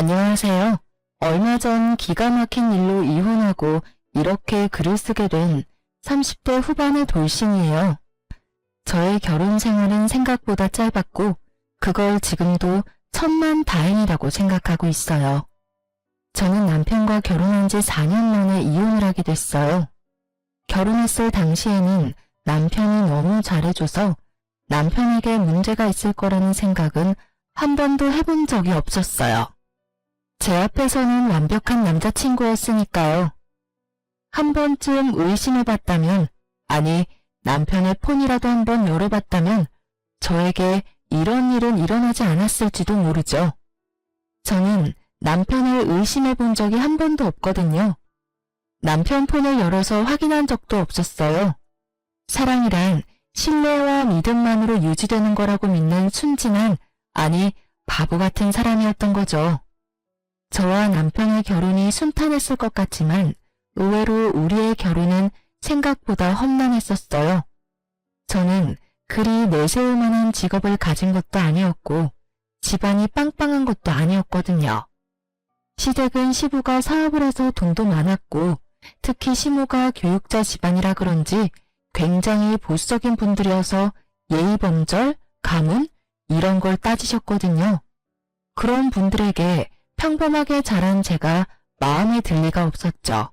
안녕하세요. 얼마 전 기가 막힌 일로 이혼하고 이렇게 글을 쓰게 된 30대 후반의 돌싱이에요. 저의 결혼 생활은 생각보다 짧았고 그걸 지금도 천만다행이라고 생각하고 있어요. 저는 남편과 결혼한 지 4년 만에 이혼을 하게 됐어요. 결혼했을 당시에는 남편이 너무 잘해줘서 남편에게 문제가 있을 거라는 생각은 한 번도 해본 적이 없었어요. 제 앞에서는 완벽한 남자친구였으니까요. 한 번쯤 의심해봤다면, 아니 남편의 폰이라도 한번 열어봤다면 저에게 이런 일은 일어나지 않았을지도 모르죠. 저는 남편을 의심해본 적이 한 번도 없거든요. 남편 폰을 열어서 확인한 적도 없었어요. 사랑이란 신뢰와 믿음만으로 유지되는 거라고 믿는 순진한, 아니 바보 같은 사람이었던 거죠. 저와 남편의 결혼이 순탄했을 것 같지만 의외로 우리의 결혼은 생각보다 험난했었어요. 저는 그리 내세울 만한 직업을 가진 것도 아니었고 집안이 빵빵한 것도 아니었거든요. 시댁은 시부가 사업을 해서 돈도 많았고 특히 시모가 교육자 집안이라 그런지 굉장히 보수적인 분들이어서 예의범절, 가문 이런 걸 따지셨거든요. 그런 분들에게 평범하게 자란 제가 마음에 들 리가 없었죠.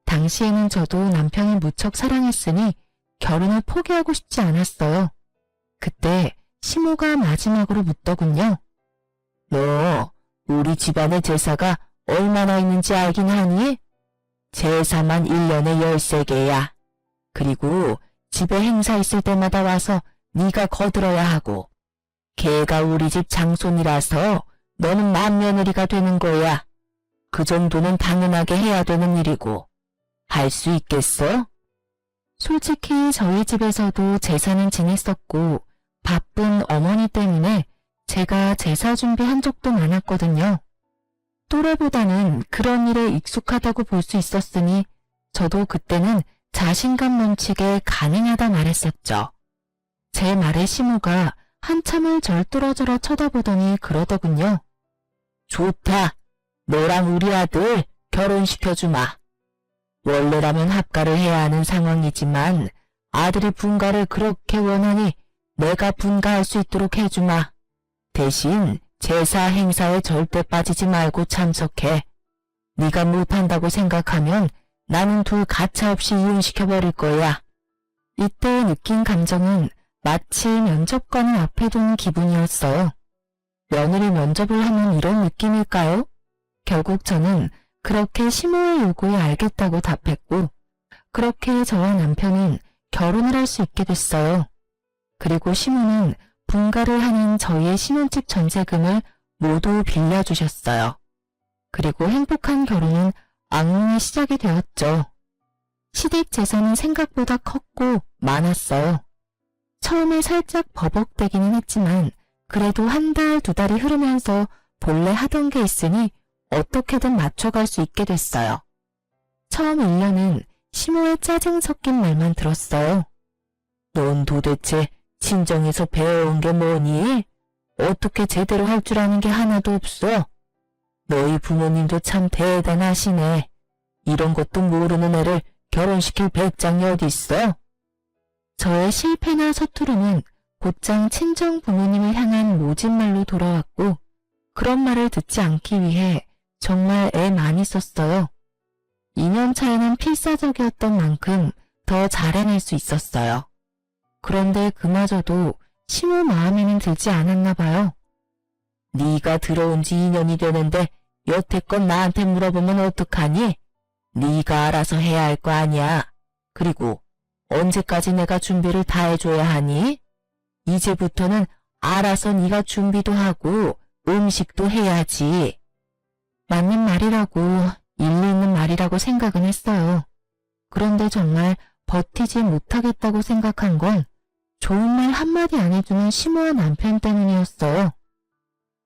당시에는 저도 남편을 무척 사랑했으니 결혼을 포기하고 싶지 않았어요. 그때 시모가 마지막으로 묻더군요. 너 우리 집안의 제사가 얼마나 있는지 알긴 하니? 제사만 1년에 13개야. 그리고 집에 행사 있을 때마다 와서 네가 거들어야 하고 걔가 우리 집 장손이라서 너는 맏며느리가 되는 거야. 그 정도는 당연하게 해야 되는 일이고 할 수 있겠어? 솔직히 저희 집에서도 제사는 지냈었고 바쁜 어머니 때문에 제가 제사 준비한 적도 많았거든요. 또래보다는 그런 일에 익숙하다고 볼 수 있었으니 저도 그때는 자신감 넘치게 가능하다 말했었죠. 제 말에 시모가 한참을 절 뚫어져라 쳐다보더니 그러더군요. 좋다. 너랑 우리 아들 결혼시켜주마. 원래라면 합가를 해야 하는 상황이지만 아들이 분가를 그렇게 원하니 내가 분가할 수 있도록 해주마. 대신 제사 행사에 절대 빠지지 말고 참석해. 네가 못한다고 생각하면 나는 둘 가차없이 이혼시켜버릴 거야. 이때 느낀 감정은 마치 면접관을 앞에 둔 기분이었어요. 며느리 면접을 하면 이런 느낌일까요? 결국 저는 그렇게 시모의 요구에 알겠다고 답했고 그렇게 저와 남편은 결혼을 할 수 있게 됐어요. 그리고 시모는 분가를 하는 저희의 신혼집 전세금을 모두 빌려주셨어요. 그리고 행복한 결혼은 악몽의 시작이 되었죠. 시댁 재산은 생각보다 컸고 많았어요. 처음에 살짝 버벅대기는 했지만 그래도 한 달, 두 달이 흐르면서 본래 하던 게 있으니 어떻게든 맞춰갈 수 있게 됐어요. 처음 1년은 시모의 짜증 섞인 말만 들었어요. 넌 도대체 친정에서 배워온 게 뭐니? 어떻게 제대로 할 줄 아는 게 하나도 없어? 너희 부모님도 참 대단하시네. 이런 것도 모르는 애를 결혼시킬 배짱이 어딨어? 저의 실패나 서투름은 곧장 친정 부모님을 향한 모진말로 돌아왔고 그런 말을 듣지 않기 위해 정말 애 많이 썼어요. 2년 차에는 필사적이었던 만큼 더 잘해낼 수 있었어요. 그런데 그마저도 시모 마음에는 들지 않았나 봐요. 네가 들어온 지 2년이 되는데 여태껏 나한테 물어보면 어떡하니? 네가 알아서 해야 할 거 아니야. 그리고 언제까지 내가 준비를 다 해줘야 하니? 이제부터는 알아서 네가 준비도 하고 음식도 해야지. 맞는 말이라고, 일리 있는 말이라고 생각은 했어요. 그런데 정말 버티지 못하겠다고 생각한 건 좋은 말 한마디 안 해주는 시모와 남편 때문이었어요.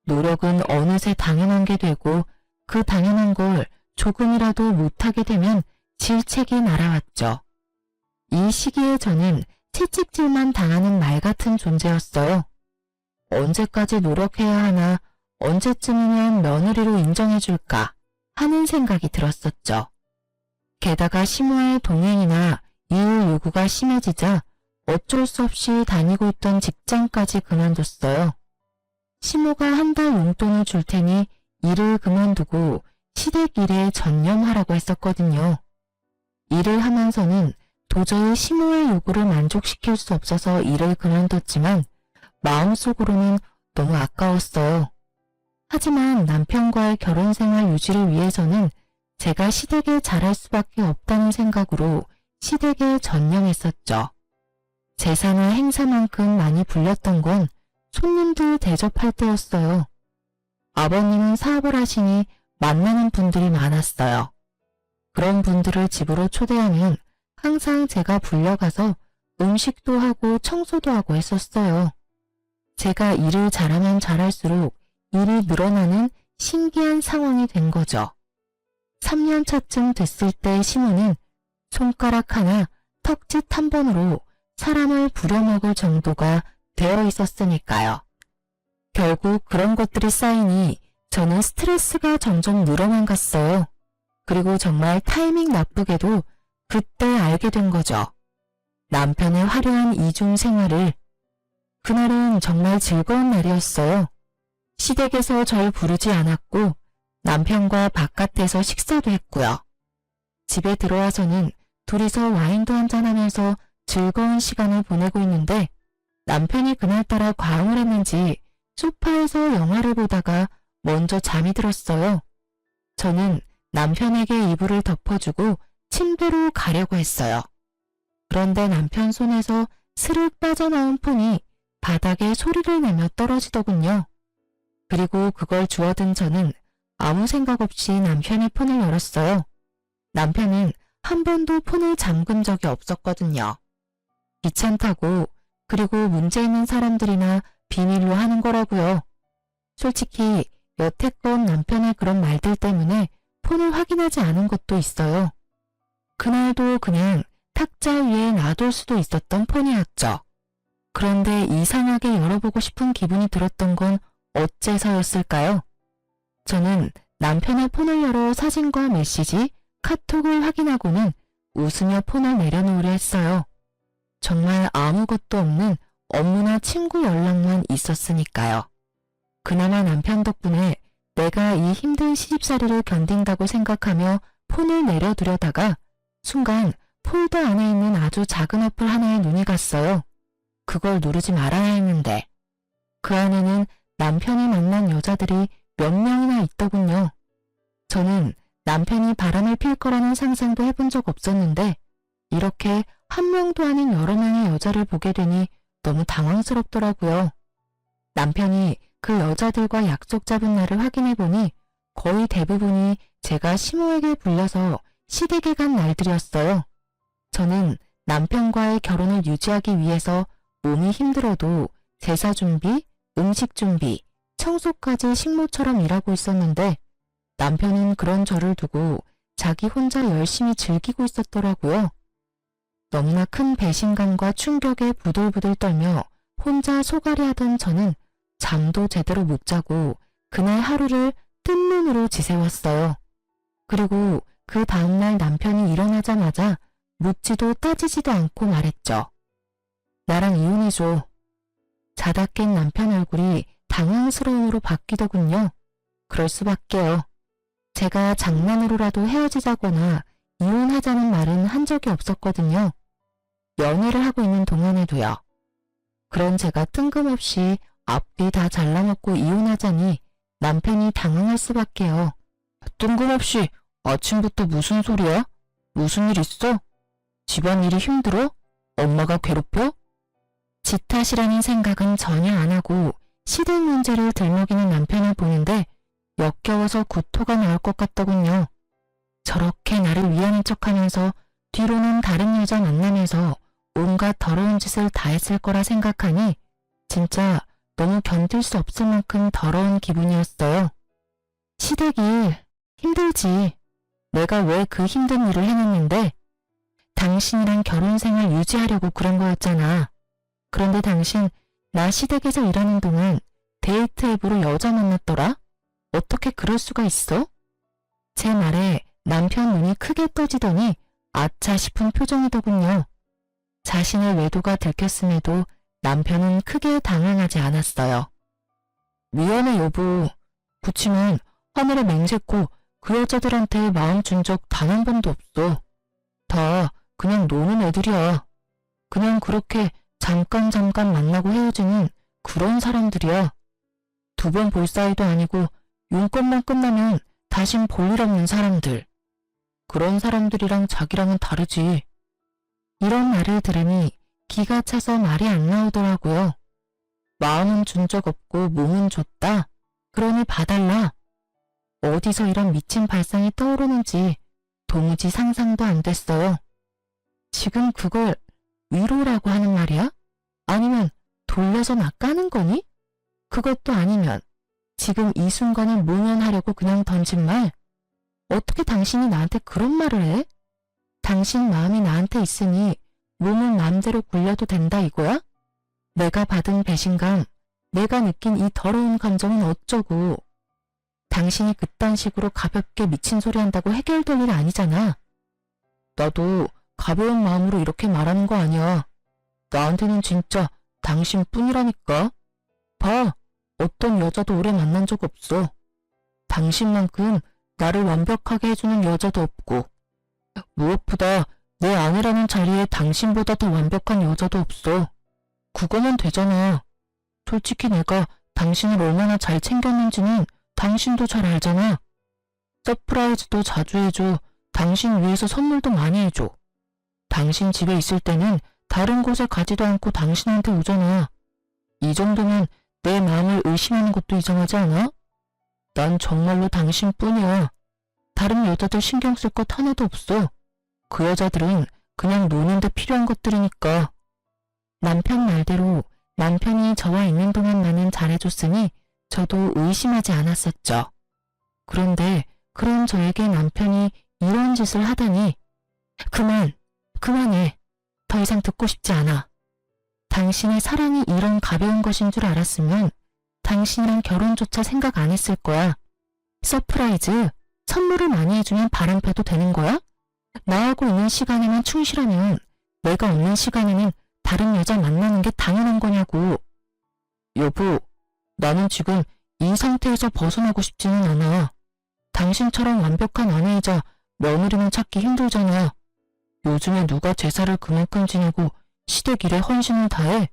노력은 어느새 당연한 게 되고 그 당연한 걸 조금이라도 못하게 되면 질책이 날아왔죠. 이 시기에 저는 채찍질만 당하는 말 같은 존재였어요. 언제까지 노력해야 하나 언제쯤이면 며느리로 인정해줄까 하는 생각이 들었었죠. 게다가 시모의 동행이나 이율 요구가 심해지자 어쩔 수 없이 다니고 있던 직장까지 그만뒀어요. 시모가 한 달 용돈을 줄 테니 일을 그만두고 시댁 일에 전념하라고 했었거든요. 일을 하면서는 도저히 시모의 요구를 만족시킬 수 없어서 일을 그만뒀지만 마음속으로는 너무 아까웠어요. 하지만 남편과의 결혼 생활 유지를 위해서는 제가 시댁에 잘할 수밖에 없다는 생각으로 시댁에 전념했었죠. 제사나 행사만큼 많이 불렸던 건 손님들 대접할 때였어요. 아버님은 사업을 하시니 만나는 분들이 많았어요. 그런 분들을 집으로 초대하면 항상 제가 불려가서 음식도 하고 청소도 하고 했었어요. 제가 일을 잘하면 잘할수록 일이 늘어나는 신기한 상황이 된 거죠. 3년 차쯤 됐을 때 시모는 손가락 하나 턱짓 한 번으로 사람을 부려먹을 정도가 되어 있었으니까요. 결국 그런 것들이 쌓이니 저는 스트레스가 점점 늘어만 갔어요. 그리고 정말 타이밍 나쁘게도 그때 알게 된 거죠. 남편의 화려한 이중 생활을. 그날은 정말 즐거운 날이었어요. 시댁에서 절 부르지 않았고 남편과 바깥에서 식사도 했고요. 집에 들어와서는 둘이서 와인도 한잔하면서 즐거운 시간을 보내고 있는데 남편이 그날따라 과음을 했는지 소파에서 영화를 보다가 먼저 잠이 들었어요. 저는 남편에게 이불을 덮어주고 침대로 가려고 했어요. 그런데 남편 손에서 스르륵 빠져나온 폰이 바닥에 소리를 내며 떨어지더군요. 그리고 그걸 주워든 저는 아무 생각 없이 남편의 폰을 열었어요. 남편은 한 번도 폰을 잠근 적이 없었거든요. 귀찮다고, 그리고 문제 있는 사람들이나 비밀로 하는 거라고요. 솔직히 여태껏 남편의 그런 말들 때문에 폰을 확인하지 않은 것도 있어요. 그날도 그냥 탁자 위에 놔둘 수도 있었던 폰이었죠. 그런데 이상하게 열어보고 싶은 기분이 들었던 건 어째서였을까요? 저는 남편의 폰을 열어 사진과 메시지, 카톡을 확인하고는 웃으며 폰을 내려놓으려 했어요. 정말 아무것도 없는 업무나 친구 연락만 있었으니까요. 그나마 남편 덕분에 내가 이 힘든 시집살이를 견딘다고 생각하며 폰을 내려두려다가 순간 폴더 안에 있는 아주 작은 어플 하나에 눈이 갔어요. 그걸 누르지 말아야 했는데 그 안에는 남편이 만난 여자들이 몇 명이나 있더군요. 저는 남편이 바람을 필 거라는 상상도 해본 적 없었는데 이렇게 한 명도 아닌 여러 명의 여자를 보게 되니 너무 당황스럽더라고요. 남편이 그 여자들과 약속 잡은 날을 확인해보니 거의 대부분이 제가 시모에게 불려서 시댁에 간 날들이었어요. 저는 남편과의 결혼을 유지하기 위해서 몸이 힘들어도 제사 준비, 음식 준비, 청소까지 식모처럼 일하고 있었는데 남편은 그런 저를 두고 자기 혼자 열심히 즐기고 있었더라고요. 너무나 큰 배신감과 충격에 부들부들 떨며 혼자 소갈이하던 저는 잠도 제대로 못 자고 그날 하루를 뜬 눈으로 지새웠어요. 그리고 그 다음날 남편이 일어나자마자 묻지도 따지지도 않고 말했죠. 나랑 이혼해줘. 자다 깬 남편 얼굴이 당황스러움으로 바뀌더군요. 그럴 수밖에요. 제가 장난으로라도 헤어지자거나 이혼하자는 말은 한 적이 없었거든요. 연애를 하고 있는 동안에도요. 그런 제가 뜬금없이 앞뒤 다 잘라먹고 이혼하자니 남편이 당황할 수밖에요. 뜬금없이 아침부터 무슨 소리야? 무슨 일 있어? 집안일이 힘들어? 엄마가 괴롭혀? 지 탓이라는 생각은 전혀 안 하고 시댁 문제를 들먹이는 남편을 보는데 역겨워서 구토가 나올 것 같더군요. 저렇게 나를 위하는 척하면서 뒤로는 다른 여자 만나면서 온갖 더러운 짓을 다 했을 거라 생각하니 진짜 너무 견딜 수 없을 만큼 더러운 기분이었어요. 시댁 일 힘들지. 내가 왜 그 힘든 일을 해냈는데 당신이랑 결혼 생활 유지하려고 그런 거였잖아. 그런데 당신 나 시댁에서 일하는 동안 데이트 앱으로 여자 만났더라? 어떻게 그럴 수가 있어? 제 말에 남편 눈이 크게 떠지더니 아차 싶은 표정이더군요. 자신의 외도가 들켰음에도 남편은 크게 당황하지 않았어요. 미안해 여보. 그치만 하늘에 맹세코 그 여자들한테 마음 준 적 단 한 번도 없어. 다 그냥 노는 애들이야. 그냥 그렇게 잠깐 만나고 헤어지는 그런 사람들이야. 2번 볼 사이도 아니고 용건만 끝나면 다신 볼 일 없는 사람들. 그런 사람들이랑 자기랑은 다르지. 이런 말을 들으니 기가 차서 말이 안 나오더라고요. 마음은 준 적 없고 몸은 줬다. 그러니 봐달라. 어디서 이런 미친 발상이 떠오르는지 도무지 상상도 안 됐어요. 지금 그걸 위로라고 하는 말이야? 아니면 돌려서 낚아는 거니? 그것도 아니면 지금 이 순간을 모면하려고 그냥 던진 말? 어떻게 당신이 나한테 그런 말을 해? 당신 마음이 나한테 있으니 몸은 마음대로 굴려도 된다 이거야? 내가 받은 배신감, 내가 느낀 이 더러운 감정은 어쩌고. 당신이 그딴 식으로 가볍게 미친 소리 한다고 해결될 일 아니잖아. 나도 가벼운 마음으로 이렇게 말하는 거 아니야. 나한테는 진짜 당신뿐이라니까. 봐, 어떤 여자도 오래 만난 적 없어. 당신만큼 나를 완벽하게 해주는 여자도 없고, 무엇보다 내 아내라는 자리에 당신보다 더 완벽한 여자도 없어. 그거면 되잖아. 솔직히 내가 당신을 얼마나 잘 챙겼는지는 당신도 잘 알잖아. 서프라이즈도 자주 해줘. 당신 위해서 선물도 많이 해줘. 당신 집에 있을 때는 다른 곳에 가지도 않고 당신한테 오잖아. 이 정도면 내 마음을 의심하는 것도 이상하지 않아? 난 정말로 당신뿐이야. 다른 여자들 신경 쓸 것 하나도 없어. 그 여자들은 그냥 노는데 필요한 것들이니까. 남편 말대로 남편이 저와 있는 동안만은 잘해줬으니 저도 의심하지 않았었죠. 그런데 그런 저에게 남편이 이런 짓을 하다니. 그만해. 더 이상 듣고 싶지 않아. 당신의 사랑이 이런 가벼운 것인 줄 알았으면 당신이랑 결혼조차 생각 안 했을 거야. 서프라이즈, 선물을 많이 해주면 바람펴도 되는 거야? 나하고 있는 시간에만 충실하면 내가 없는 시간에는 다른 여자 만나는 게 당연한 거냐고. 여보, 나는 지금 이 상태에서 벗어나고 싶지는 않아. 당신처럼 완벽한 아내이자 며느리는 찾기 힘들잖아. 요즘에 누가 제사를 그만큼 지내고 시댁 일에 헌신을 다해?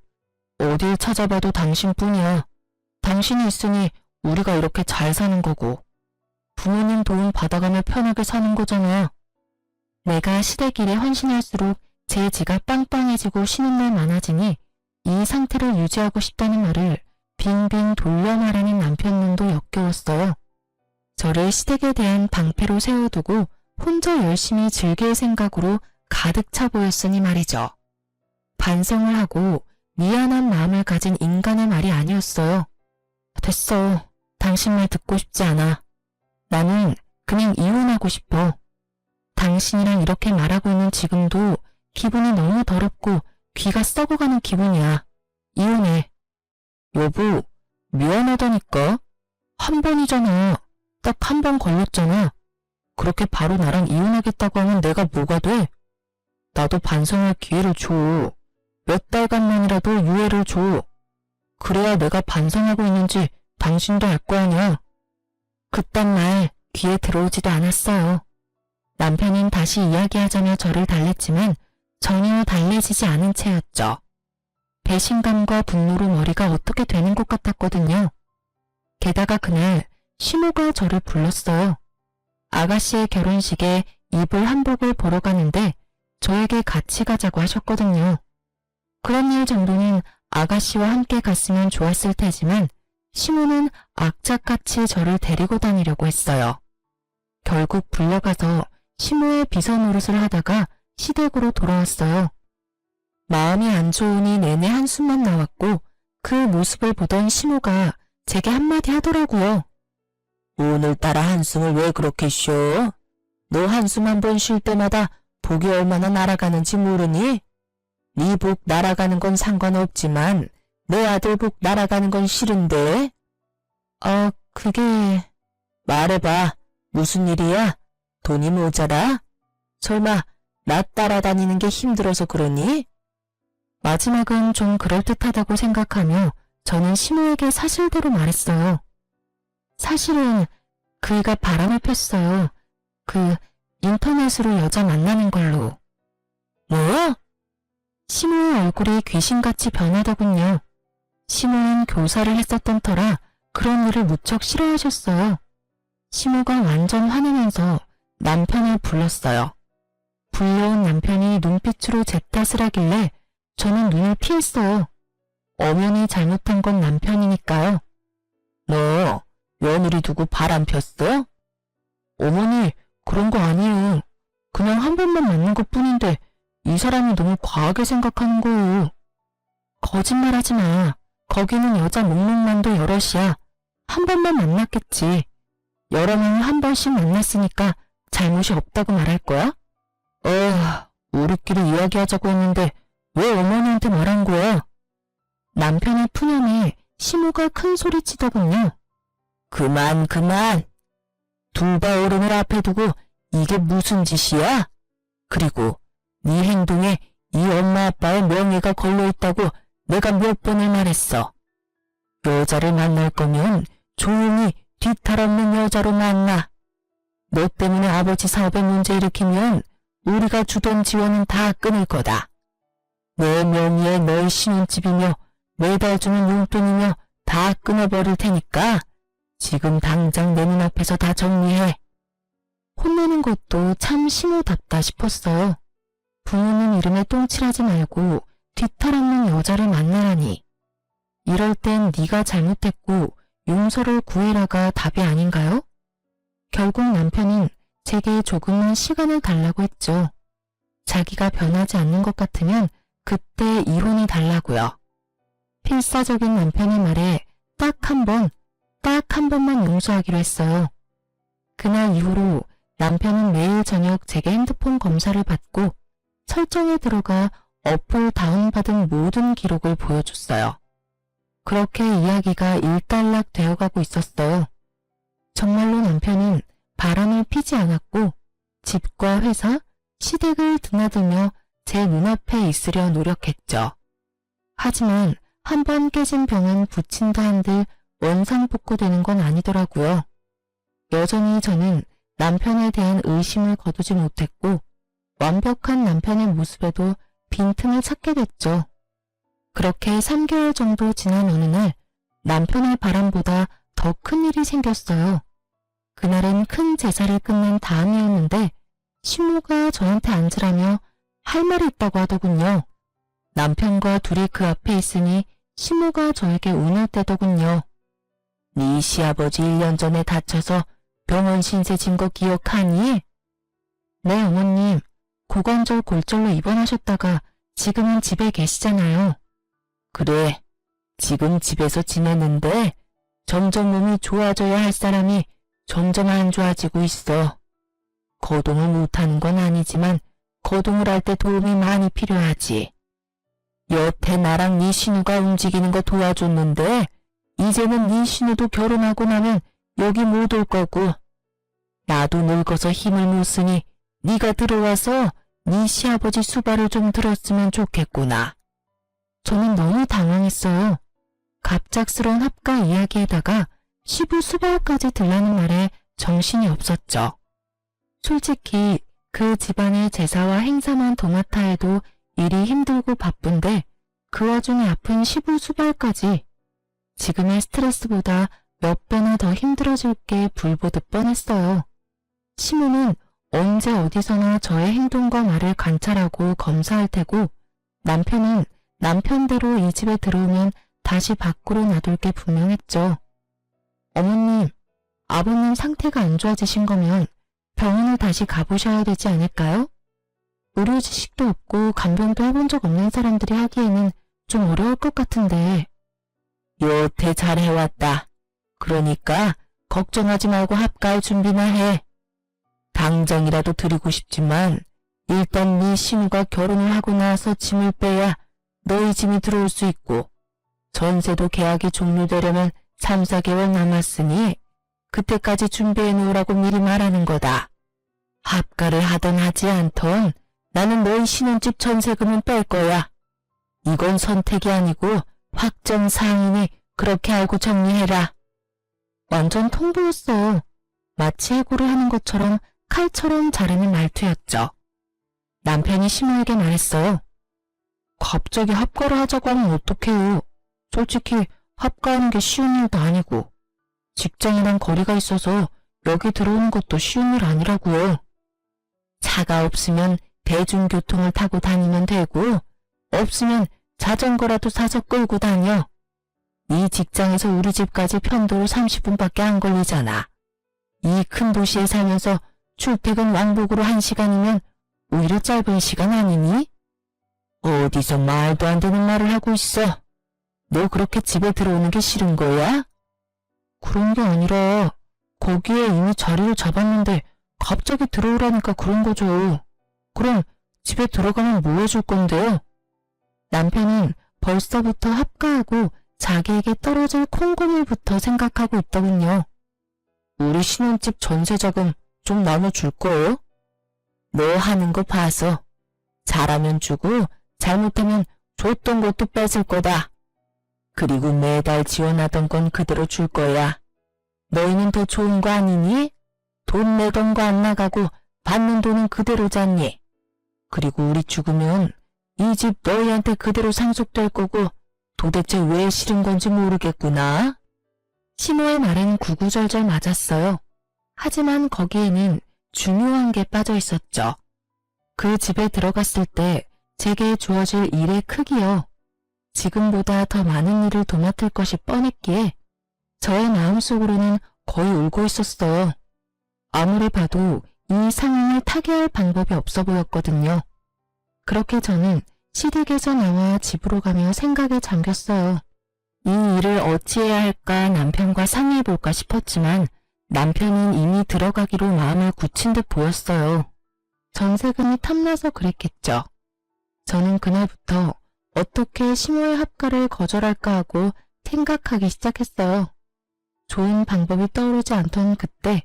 어딜 찾아봐도 당신뿐이야. 당신이 있으니 우리가 이렇게 잘 사는 거고. 부모님 도움 받아가며 편하게 사는 거잖아. 내가 시댁 일에 헌신할수록 제 지가 빵빵해지고 쉬는 날 많아지니 이 상태를 유지하고 싶다는 말을 빙빙 돌려 말하는 남편 눈도 역겨웠어요. 저를 시댁에 대한 방패로 세워두고 혼자 열심히 즐길 생각으로 가득 차 보였으니 말이죠. 반성을 하고 미안한 마음을 가진 인간의 말이 아니었어요. 됐어. 당신 말 듣고 싶지 않아. 나는 그냥 이혼하고 싶어. 당신이랑 이렇게 말하고 있는 지금도 기분이 너무 더럽고 귀가 썩어가는 기분이야. 이혼해. 여보, 미안하다니까. 한 번이잖아. 딱 한 번 걸렸잖아. 그렇게 바로 나랑 이혼하겠다고 하면 내가 뭐가 돼? 나도 반성할 기회를 줘. 몇 달간만이라도 유예를 줘. 그래야 내가 반성하고 있는지 당신도 알 거 아니야. 그딴 말 귀에 들어오지도 않았어요. 남편은 다시 이야기하자며 저를 달랬지만 전혀 달래지지 않은 채였죠. 배신감과 분노로 머리가 어떻게 되는 것 같았거든요. 게다가 그날 시모가 저를 불렀어요. 아가씨의 결혼식에 입을 한복을 보러 가는데 저에게 같이 가자고 하셨거든요. 그런 일 정도는 아가씨와 함께 갔으면 좋았을 테지만 시모는 악착같이 저를 데리고 다니려고 했어요. 결국 불려가서 시모의 비서 노릇을 하다가 시댁으로 돌아왔어요. 마음이 안 좋으니 내내 한숨만 나왔고 그 모습을 보던 시모가 제게 한마디 하더라고요. 오늘따라 한숨을 왜 그렇게 쉬어? 너 한숨 한 번 쉴 때마다 복이 얼마나 날아가는지 모르니? 네 복 날아가는 건 상관없지만 내 아들 복 날아가는 건 싫은데? 그게... 말해봐. 무슨 일이야? 돈이 모자라? 설마 나 따라다니는 게 힘들어서 그러니? 마지막은 좀 그럴듯하다고 생각하며 저는 시모에게 사실대로 말했어요. 사실은 그이가 바람을 폈어요. 인터넷으로 여자 만나는 걸로. 뭐? 시모의 얼굴이 귀신같이 변하더군요. 시모는 교사를 했었던 터라 그런 일을 무척 싫어하셨어요. 시모가 완전 화내면서 남편을 불렀어요. 불려온 남편이 눈빛으로 제 탓을 하길래 저는 눈을 피했어요. 엄연히 잘못한 건 남편이니까요. 너 며느리 두고 바람 폈어? 어머니, 그런 거 아니에요. 그냥 한 번만 만난 것 뿐인데 이 사람이 너무 과하게 생각하는 거예요. 거짓말하지 마. 거기는 여자 목록만도 여럿이야. 한 번만 만났겠지. 여러 명이 한 번씩 만났으니까 잘못이 없다고 말할 거야? 우리끼리 이야기하자고 했는데 왜 어머니한테 말한 거야? 남편의 푸념에 시모가 큰 소리 치더군요. 그만. 둘바 어른을 앞에 두고 이게 무슨 짓이야? 그리고 네 행동에 이 엄마 아빠의 명예가 걸려있다고 내가 몇 번을 말했어. 여자를 만날 거면 조용히 뒤탈없는 여자로 만나. 너 때문에 아버지 사업에 문제 일으키면 우리가 주던 지원은 다 끊을 거다. 내 명의에 너의 신혼집이며 매달 주는 용돈이며 다 끊어버릴 테니까 지금 당장 내 눈앞에서 다 정리해. 혼내는 것도 참 시모답다 싶었어요. 부모님 이름에 똥칠하지 말고 뒤탈없는 여자를 만나라니. 이럴 땐 네가 잘못했고 용서를 구해라가 답이 아닌가요? 결국 남편은 제게 조금만 시간을 달라고 했죠. 자기가 변하지 않는 것 같으면 그때 이혼이 달라고요. 필사적인 남편의 말에 딱 한 번만 용서하기로 했어요. 그날 이후로 남편은 매일 저녁 제게 핸드폰 검사를 받고 설정에 들어가 어플 다운받은 모든 기록을 보여줬어요. 그렇게 이야기가 일단락 되어가고 있었어요. 정말로 남편은 바람을 피지 않았고 집과 회사, 시댁을 드나들며 제 눈앞에 있으려 노력했죠. 하지만 한 번 깨진 병은 붙인다 한들 원상복구되는 건 아니더라고요. 여전히 저는 남편에 대한 의심을 거두지 못했고 완벽한 남편의 모습에도 빈틈을 찾게 됐죠. 그렇게 3개월 정도 지난 어느 날 남편의 바람보다 더 큰 일이 생겼어요. 그날은 큰 제사를 끝낸 다음이었는데 시모가 저한테 앉으라며 할 말이 있다고 하더군요. 남편과 둘이 그 앞에 있으니 시모가 저에게 운을 떼더군요. 네 시아버지 1년 전에 다쳐서 병원 신세 진 거 기억하니? 네, 어머님. 고관절 골절로 입원하셨다가 지금은 집에 계시잖아요. 그래, 지금 집에서 지내는데 점점 몸이 좋아져야 할 사람이 점점 안 좋아지고 있어. 거동을 못하는 건 아니지만 거동을 할 때 도움이 많이 필요하지. 여태 나랑 네 신우가 움직이는 거 도와줬는데 이제는 네 신우도 결혼하고 나면 여기 못 올 거고 나도 늙어서 힘을 못 쓰니 네가 들어와서 네 시아버지 수발을 좀 들었으면 좋겠구나. 저는 너무 당황했어요. 갑작스러운 합가 이야기에다가 시부 수발까지 들라는 말에 정신이 없었죠. 솔직히 그 집안의 제사와 행사만 도맡아 해도 일이 힘들고 바쁜데 그 와중에 아픈 시부 수발까지 지금의 스트레스보다 몇 배나 더 힘들어질 게 불보듯 뻔했어요. 시모는 언제 어디서나 저의 행동과 말을 관찰하고 검사할 테고 남편은 남편대로 이 집에 들어오면 다시 밖으로 놔둘 게 분명했죠. 어머님, 아버님 상태가 안 좋아지신 거면 병원을 다시 가보셔야 되지 않을까요? 의료 지식도 없고 간병도 해본 적 없는 사람들이 하기에는 좀 어려울 것 같은데. 여태 잘 해왔다. 그러니까 걱정하지 말고 합가할 준비나 해. 당장이라도 드리고 싶지만 일단 네 신우가 결혼을 하고 나서 짐을 빼야 너희 짐이 들어올 수 있고 전세도 계약이 종료되려면 3, 4개월 남았으니 그때까지 준비해 놓으라고 미리 말하는 거다. 합가를 하든 하지 않던 나는 너희 신혼집 전세금은 뺄 거야. 이건 선택이 아니고 확정 사항이니 그렇게 알고 정리해라. 완전 통보였어요. 마치 해고를 하는 것처럼 칼처럼 자르는 말투였죠. 남편이 심호에게 말했어요. 갑자기 합가를 하자고 하면 어떡해요. 솔직히 합가하는 게 쉬운 일도 아니고 직장이랑 거리가 있어서 여기 들어오는 것도 쉬운 일 아니라고요. 차가 없으면 대중교통을 타고 다니면 되고 없으면 자전거라도 사서 끌고 다녀. 이 직장에서 우리 집까지 편도로 30분밖에 안 걸리잖아. 이 큰 도시에 살면서 출퇴근 왕복으로 1시간이면 오히려 짧은 시간 아니니? 어디서 말도 안 되는 말을 하고 있어. 너 그렇게 집에 들어오는 게 싫은 거야? 그런 게 아니라 거기에 이미 자리를 잡았는데 갑자기 들어오라니까 그런 거죠. 그럼 집에 들어가면 뭐 해줄 건데요? 남편은 벌써부터 합가하고 자기에게 떨어질 콩고물부터 생각하고 있더군요. 우리 신혼집 전세자금 좀 나눠줄 거예요? 너 하는 거 봐서 잘하면 주고 잘못하면 줬던 것도 뺏을 거다. 그리고 매달 지원하던 건 그대로 줄 거야. 너희는 더 좋은 거 아니니? 돈 내던 거 안 나가고 받는 돈은 그대로잖니. 그리고 우리 죽으면 이 집 너희한테 그대로 상속될 거고 도대체 왜 싫은 건지 모르겠구나. 시모의 말은 구구절절 맞았어요. 하지만 거기에는 중요한 게 빠져 있었죠. 그 집에 들어갔을 때 제게 주어질 일의 크기요. 지금보다 더 많은 일을 도맡을 것이 뻔했기에 저의 마음속으로는 거의 울고 있었어요. 아무리 봐도 이 상황을 타개할 방법이 없어 보였거든요. 그렇게 저는 시댁에서 나와 집으로 가며 생각에 잠겼어요. 이 일을 어찌해야 할까 남편과 상의해볼까 싶었지만 남편은 이미 들어가기로 마음을 굳힌 듯 보였어요. 전세금이 탐나서 그랬겠죠. 저는 그날부터 어떻게 시모의 합가를 거절할까 하고 생각하기 시작했어요. 좋은 방법이 떠오르지 않던 그때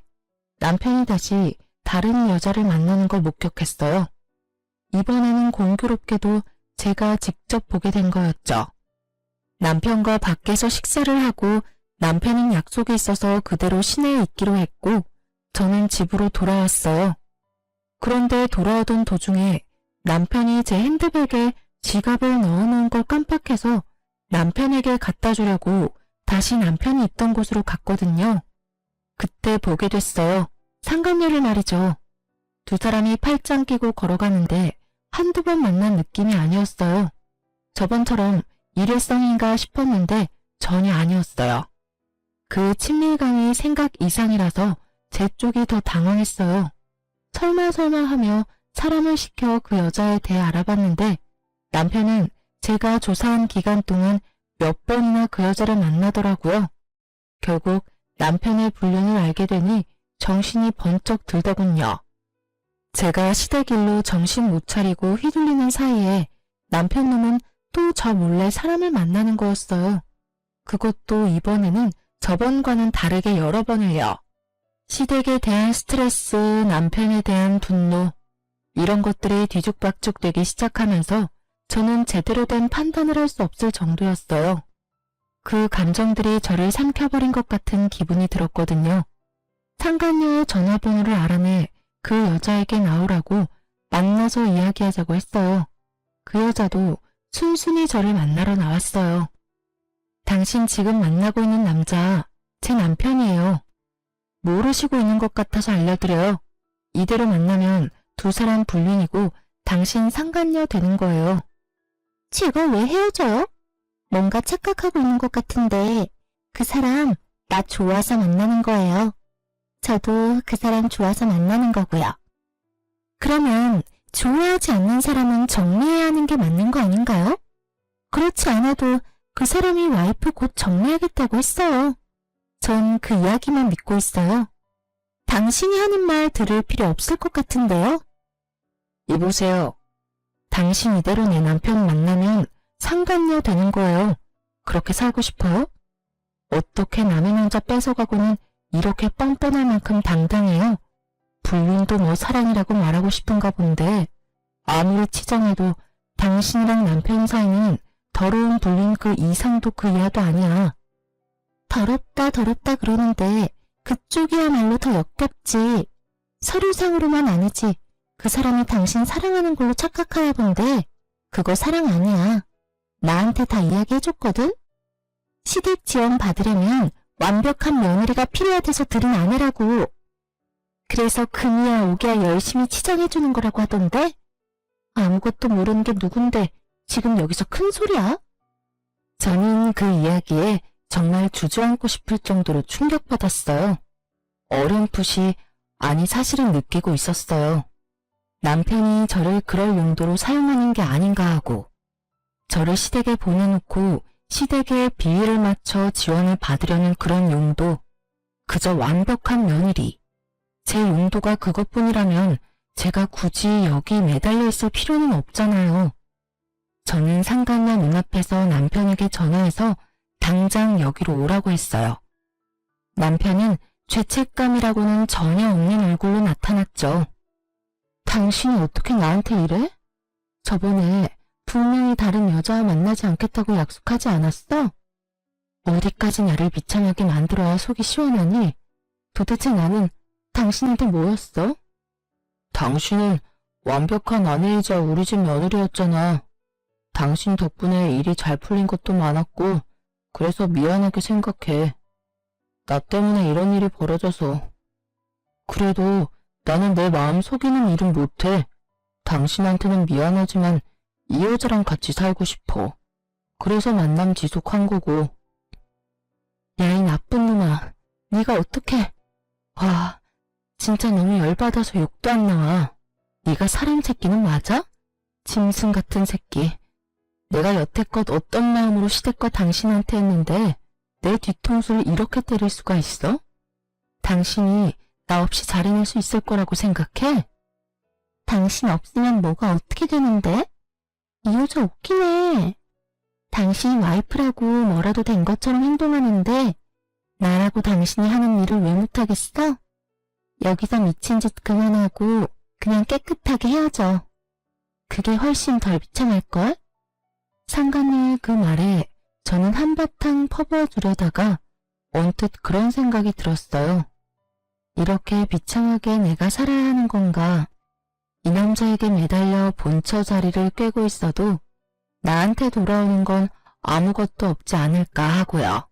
남편이 다시 다른 여자를 만나는 걸 목격했어요. 이번에는 공교롭게도 제가 직접 보게 된 거였죠. 남편과 밖에서 식사를 하고 남편은 약속이 있어서 그대로 시내에 있기로 했고 저는 집으로 돌아왔어요. 그런데 돌아오던 도중에 남편이 제 핸드백에 지갑을 넣어놓은 걸 깜빡해서 남편에게 갖다 주려고 다시 남편이 있던 곳으로 갔거든요. 그때 보게 됐어요. 상간녀를 말이죠. 두 사람이 팔짱 끼고 걸어가는데 한두 번 만난 느낌이 아니었어요. 저번처럼 일회성인가 싶었는데 전혀 아니었어요. 그 친밀감이 생각 이상이라서 제 쪽이 더 당황했어요. 설마 하며 사람을 시켜 그 여자에 대해 알아봤는데 남편은 제가 조사한 기간 동안 몇 번이나 그 여자를 만나더라고요. 결국 남편의 불륜을 알게 되니 정신이 번쩍 들더군요. 제가 시댁 일로 정신 못 차리고 휘둘리는 사이에 남편 놈은 또 저 몰래 사람을 만나는 거였어요. 그것도 이번에는 저번과는 다르게 여러 번을요. 시댁에 대한 스트레스, 남편에 대한 분노, 이런 것들이 뒤죽박죽 되기 시작하면서 저는 제대로 된 판단을 할 수 없을 정도였어요. 그 감정들이 저를 삼켜버린 것 같은 기분이 들었거든요. 상간녀의 전화번호를 알아내 그 여자에게 나오라고 만나서 이야기하자고 했어요. 그 여자도 순순히 저를 만나러 나왔어요. 당신 지금 만나고 있는 남자, 제 남편이에요. 모르시고 있는 것 같아서 알려드려요. 이대로 만나면 두 사람 불륜이고 당신 상간녀 되는 거예요. 제가 왜 헤어져요? 뭔가 착각하고 있는 것 같은데 그 사람 나 좋아서 만나는 거예요. 저도 그 사람 좋아서 만나는 거고요. 그러면 좋아하지 않는 사람은 정리해야 하는 게 맞는 거 아닌가요? 그렇지 않아도 그 사람이 와이프 곧 정리하겠다고 했어요. 전 그 이야기만 믿고 있어요. 당신이 하는 말 들을 필요 없을 것 같은데요? 이보세요. 당신 이대로 내 남편 만나면 상간녀 되는 거예요. 그렇게 살고 싶어요? 어떻게 남의 남자 뺏어가고는 이렇게 뻔뻔할 만큼 당당해요? 불륜도 뭐 사랑이라고 말하고 싶은가 본데 아무리 치정해도 당신이랑 남편 사이는 더러운 불륜 그 이상도 그 이하도 아니야. 더럽다 그러는데 그쪽이야말로 더 역겹지. 서류상으로만 아니지. 그 사람이 당신 사랑하는 걸로 착각하나 본데 그거 사랑 아니야. 나한테 다 이야기해줬거든? 시댁 지원 받으려면 완벽한 며느리가 필요해서 들은 아내라고. 그래서 금이야 오기야 열심히 치장해주는 거라고 하던데? 아무것도 모르는 게 누군데 지금 여기서 큰 소리야? 저는 그 이야기에 정말 주저앉고 싶을 정도로 충격받았어요. 어렴풋이 아니 사실은 느끼고 있었어요. 남편이 저를 그럴 용도로 사용하는 게 아닌가 하고 저를 시댁에 보내놓고 시댁에 비위를 맞춰 지원을 받으려는 그런 용도, 그저 완벽한 며느리. 제 용도가 그것뿐이라면 제가 굳이 여기 매달려 있을 필요는 없잖아요. 저는 상간녀 눈앞에서 남편에게 전화해서 당장 여기로 오라고 했어요. 남편은 죄책감이라고는 전혀 없는 얼굴로 나타났죠. 당신이 어떻게 나한테 이래? 저번에 분명히 다른 여자와 만나지 않겠다고 약속하지 않았어? 어디까지 나를 비참하게 만들어야 속이 시원하니? 도대체 나는 당신한테 뭐였어? 당신은 완벽한 아내이자 우리 집 며느리였잖아. 당신 덕분에 일이 잘 풀린 것도 많았고 그래서 미안하게 생각해. 나 때문에 이런 일이 벌어져서. 그래도 나는 내 마음 속이는 일은 못해. 당신한테는 미안하지만 이 여자랑 같이 살고 싶어. 그래서 만남 지속한 거고. 야, 이 나쁜 놈아. 네가 어떻게... 와, 진짜 너무 열받아서 욕도 안 나와. 네가 사람 새끼는 맞아? 짐승 같은 새끼. 내가 여태껏 어떤 마음으로 시댁과 당신한테 했는데 내 뒤통수를 이렇게 때릴 수가 있어? 당신이 나 없이 잘해낼 수 있을 거라고 생각해? 당신 없으면 뭐가 어떻게 되는데? 이 여자 웃기네. 당신이 와이프라고 뭐라도 된 것처럼 행동하는데 나라고 당신이 하는 일을 왜 못하겠어? 여기서 미친 짓 그만하고 그냥 깨끗하게 헤어져. 그게 훨씬 덜 비참할걸? 상간녀의 그 말에 저는 한바탕 퍼부어주려다가 언뜻 그런 생각이 들었어요. 이렇게 비참하게 내가 살아야 하는 건가? 이 남자에게 매달려 본처 자리를 꿰고 있어도 나한테 돌아오는 건 아무것도 없지 않을까 하고요.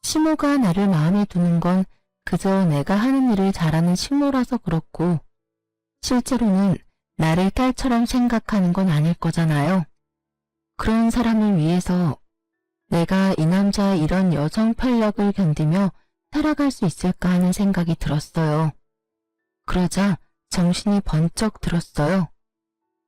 시모가 나를 마음에 두는 건 그저 내가 하는 일을 잘하는 시모라서 그렇고 실제로는 나를 딸처럼 생각하는 건 아닐 거잖아요. 그런 사람을 위해서 내가 이 남자의 이런 여성 편력을 견디며 살아갈 수 있을까 하는 생각이 들었어요. 그러자 정신이 번쩍 들었어요.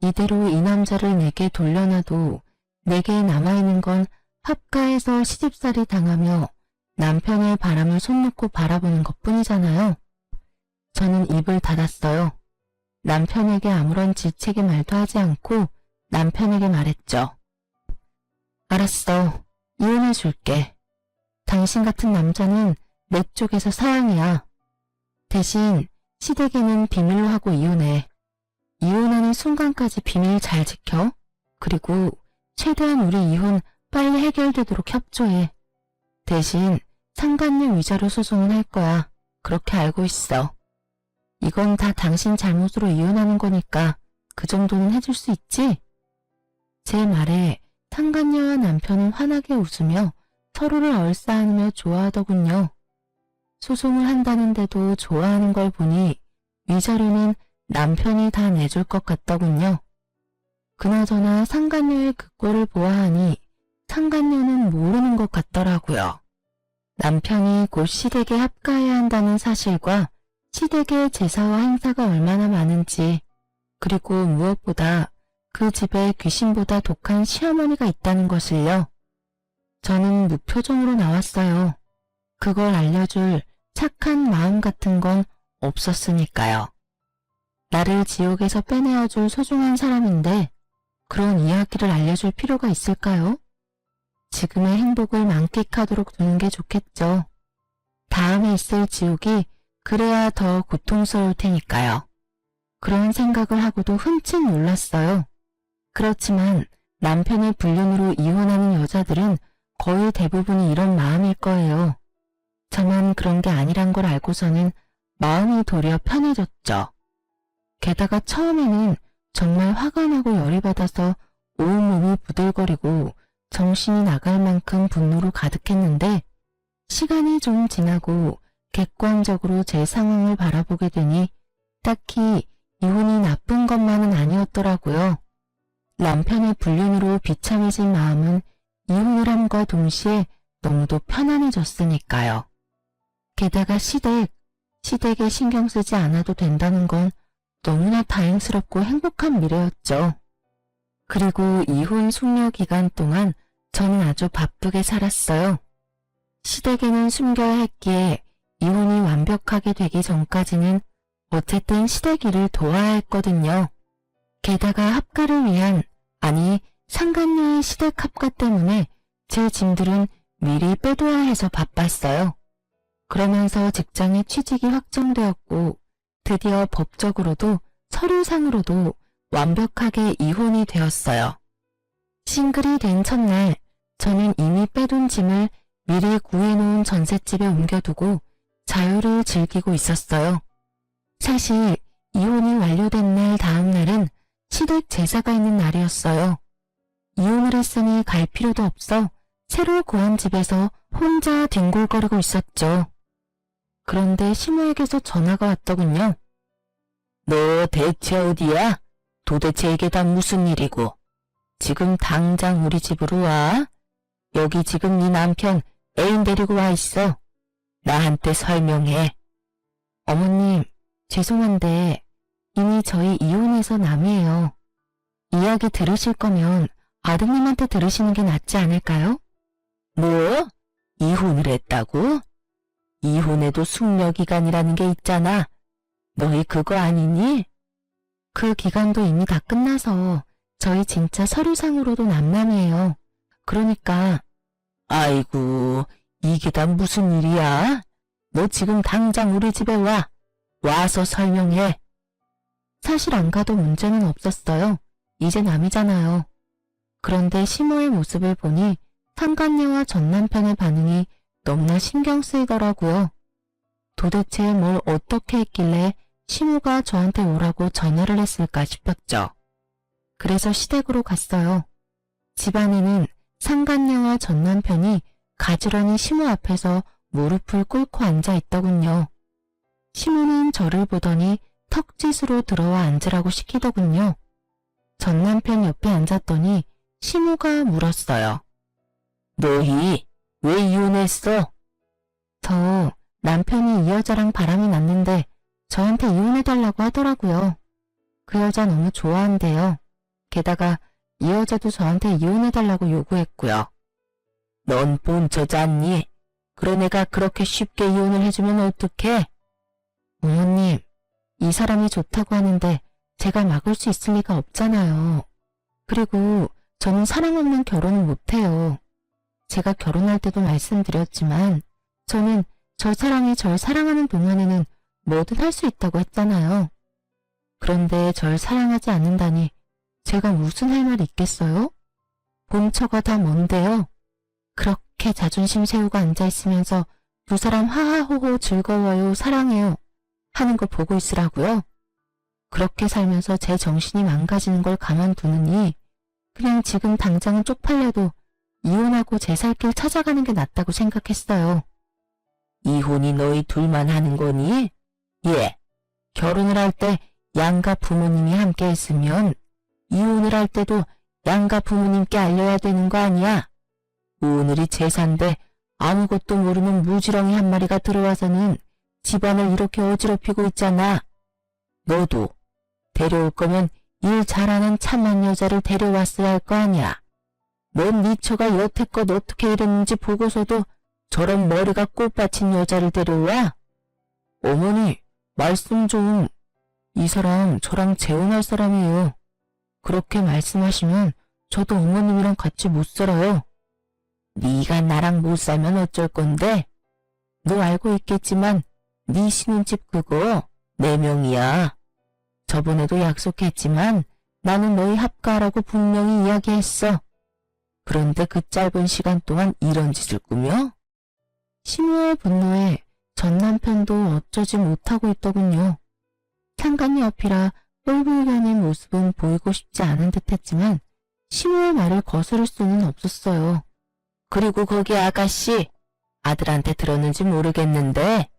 이대로 이 남자를 내게 돌려놔도 내게 남아있는 건 합가에서 시집살이 당하며 남편의 바람을 손 놓고 바라보는 것뿐이잖아요. 저는 입을 닫았어요. 남편에게 아무런 질책의 말도 하지 않고 남편에게 말했죠. 알았어. 이혼해줄게. 당신 같은 남자는 내 쪽에서 사양이야. 대신 시댁에는 비밀로 하고 이혼해. 이혼하는 순간까지 비밀 잘 지켜. 그리고 최대한 우리 이혼 빨리 해결되도록 협조해. 대신 상간녀 위자료 소송은 할 거야. 그렇게 알고 있어. 이건 다 당신 잘못으로 이혼하는 거니까 그 정도는 해줄 수 있지? 제 말에 상간녀와 남편은 환하게 웃으며 서로를 얼싸안으며 좋아하더군요. 소송을 한다는데도 좋아하는 걸 보니 위자료는 남편이 다 내줄 것 같더군요. 그나저나 상간녀의 그 꼴을 보아하니 상간녀는 모르는 것 같더라고요. 남편이 곧 시댁에 합가해야 한다는 사실과 시댁의 제사와 행사가 얼마나 많은지, 그리고 무엇보다 그 집에 귀신보다 독한 시어머니가 있다는 것을요. 저는 무표정으로 나왔어요. 그걸 알려줄 착한 마음 같은 건 없었으니까요. 나를 지옥에서 빼내어줄 소중한 사람인데 그런 이야기를 알려줄 필요가 있을까요? 지금의 행복을 만끽하도록 두는 게 좋겠죠. 다음에 있을 지옥이 그래야 더 고통스러울 테니까요. 그런 생각을 하고도 흠칫 놀랐어요. 그렇지만 남편의 불륜으로 이혼하는 여자들은 거의 대부분이 이런 마음일 거예요. 저만 그런 게 아니란 걸 알고서는 마음이 도리어 편해졌죠. 게다가 처음에는 정말 화가 나고 열이 받아서 온몸이 부들거리고 정신이 나갈 만큼 분노로 가득했는데 시간이 좀 지나고 객관적으로 제 상황을 바라보게 되니 딱히 이혼이 나쁜 것만은 아니었더라고요. 남편의 불륜으로 비참해진 마음은 이혼을 함과 동시에 너무도 편안해졌으니까요. 게다가 시댁에 신경 쓰지 않아도 된다는 건 너무나 다행스럽고 행복한 미래였죠. 그리고 이혼 숙려 기간 동안 저는 아주 바쁘게 살았어요. 시댁에는 숨겨야 했기에 이혼이 완벽하게 되기 전까지는 어쨌든 시댁 일을 도와야 했거든요. 게다가 합가를 위한, 아니 상간녀의 시댁 합가 때문에 제 짐들은 미리 빼둬야 해서 바빴어요. 그러면서 직장의 취직이 확정되었고 드디어 법적으로도 서류상으로도 완벽하게 이혼이 되었어요. 싱글이 된 첫날 저는 이미 빼둔 짐을 미리 구해놓은 전셋집에 옮겨두고 자유를 즐기고 있었어요. 사실 이혼이 완료된 날 다음 날은 시댁 제사가 있는 날이었어요. 이혼을 했으니 갈 필요도 없어 새로 구한 집에서 혼자 뒹굴거리고 있었죠. 그런데 시모에게서 전화가 왔더군요. 너 대체 어디야? 도대체 이게 다 무슨 일이고? 지금 당장 우리 집으로 와. 여기 지금 네 남편 애인 데리고 와 있어. 나한테 설명해. 어머님, 죄송한데 이미 저희 이혼해서 남이에요. 이야기 들으실 거면 아드님한테 들으시는 게 낫지 않을까요? 뭐? 이혼을 했다고? 이혼에도 숙려기간이라는 게 있잖아. 너희 그거 아니니? 그 기간도 이미 다 끝나서 저희 진짜 서류상으로도 남남이에요. 그러니까 아이고, 이게 다 무슨 일이야? 너 지금 당장 우리 집에 와. 와서 설명해. 사실 안 가도 문제는 없었어요. 이제 남이잖아요. 그런데 시모의 모습을 보니 상간녀와 전 남편의 반응이 너무나 신경 쓰이더라고요. 도대체 뭘 어떻게 했길래 시모가 저한테 오라고 전화를 했을까 싶었죠. 그래서 시댁으로 갔어요. 집안에는 상간녀와 전 남편이 가지런히 시모 앞에서 무릎을 꿇고 앉아 있더군요. 시모는 저를 보더니 턱짓으로 들어와 앉으라고 시키더군요. 전 남편 옆에 앉았더니 시모가 물었어요. 너희 왜 이혼했어? 저 남편이 이 여자랑 바람이 났는데 저한테 이혼해달라고 하더라고요. 그 여자 너무 좋아한대요. 게다가 이 여자도 저한테 이혼해달라고 요구했고요. 넌 본처잖니? 그런 애가 그렇게 쉽게 이혼을 해주면 어떡해? 어머님, 이 사람이 좋다고 하는데 제가 막을 수 있을 리가 없잖아요. 그리고 저는 사랑 없는 결혼을 못해요. 제가 결혼할 때도 말씀드렸지만 저는 저 사랑이 절 사랑하는 동안에는 뭐든 할 수 있다고 했잖아요. 그런데 절 사랑하지 않는다니 제가 무슨 할 말이 있겠어요? 본처가 다 뭔데요? 그렇게 자존심 세우고 앉아있으면서 두 사람 하하호호 즐거워요, 사랑해요 하는 거 보고 있으라고요? 그렇게 살면서 제 정신이 망가지는 걸 가만두느니 그냥 지금 당장은 쪽팔려도 이혼하고 제 살 길 찾아가는 게 낫다고 생각했어요. 이혼이 너희 둘만 하는 거니? 예. 결혼을 할 때 양가 부모님이 함께 했으면 이혼을 할 때도 양가 부모님께 알려야 되는 거 아니야? 오늘이 제사인데 아무것도 모르는 무지렁이 한 마리가 들어와서는 집안을 이렇게 어지럽히고 있잖아. 너도 데려올 거면 일 잘하는 참한 여자를 데려왔어야 할 거 아니야. 넌 니처가 여태껏 어떻게 이랬는지 보고서도 저런 머리가 꽃받친 여자를 데려와? 어머니, 말씀 좀. 이 사람 저랑 재혼할 사람이에요. 그렇게 말씀하시면 저도 어머님이랑 같이 못 살아요. 네가 나랑 못 살면 어쩔 건데? 너 알고 있겠지만 네 신혼집 그거 내 명이야. 저번에도 약속했지만 나는 너희 합가하라고 분명히 이야기했어. 그런데 그 짧은 시간 동안 이런 짓을 꾸며? 시무의 분노에 전 남편도 어쩌지 못하고 있더군요. 상간녀 앞이라 꼴불견의 모습은 보이고 싶지 않은 듯했지만 시무의 말을 거스를 수는 없었어요. 그리고 거기 아가씨, 아들한테 들었는지 모르겠는데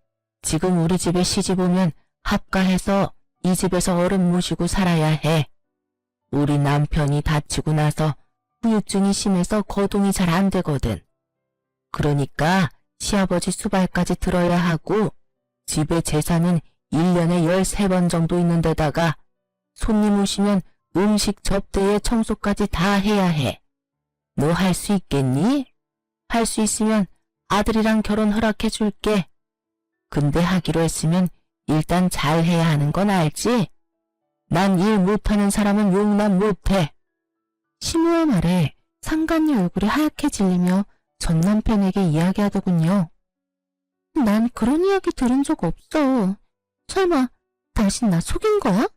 지금 우리 집에 시집 오면 합가해서 이 집에서 어른 모시고 살아야 해. 우리 남편이 다치고 나서 후유증이 심해서 거동이 잘 안 되거든. 그러니까 시아버지 수발까지 들어야 하고 집에 제사는 1년에 13번 정도 있는 데다가 손님 오시면 음식 접대에 청소까지 다 해야 해. 너 할 수 있겠니? 할 수 있으면 아들이랑 결혼 허락해 줄게. 근데 하기로 했으면 일단 잘 해야 하는 건 알지? 난 일 못하는 사람은 용납 못해. 시무의 말에 상간녀 얼굴이 하얗게 질리며 전 남편에게 이야기하더군요. 난 그런 이야기 들은 적 없어. 설마 당신 나 속인 거야?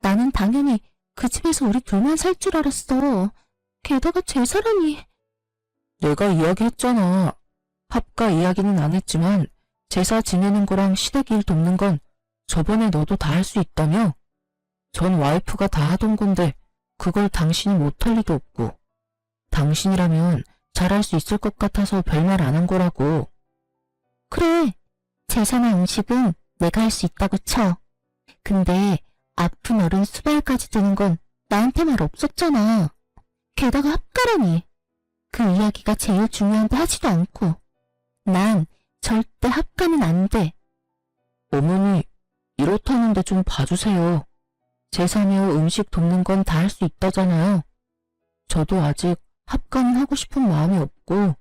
나는 당연히 그 집에서 우리 둘만 살 줄 알았어. 게다가 제사라니. 내가 이야기했잖아. 합가 이야기는 안 했지만 제사 지내는 거랑 시댁 일 돕는 건 저번에 너도 다 할 수 있다며? 전 와이프가 다 하던 건데 그걸 당신이 못할 리도 없고. 당신이라면 잘할 수 있을 것 같아서 별말 안 한 거라고. 그래, 제사나 음식은 내가 할 수 있다고 쳐. 근데 아픈 어른 수발까지 드는 건 나한테 말 없었잖아. 게다가 합가라니. 그 이야기가 제일 중요한데 하지도 않고. 난 절대 합가는 안 돼. 어머니, 이렇다는데 좀 봐주세요. 제사며 음식 돕는 건 다 할 수 있다잖아요. 저도 아직 합가는 하고 싶은 마음이 없고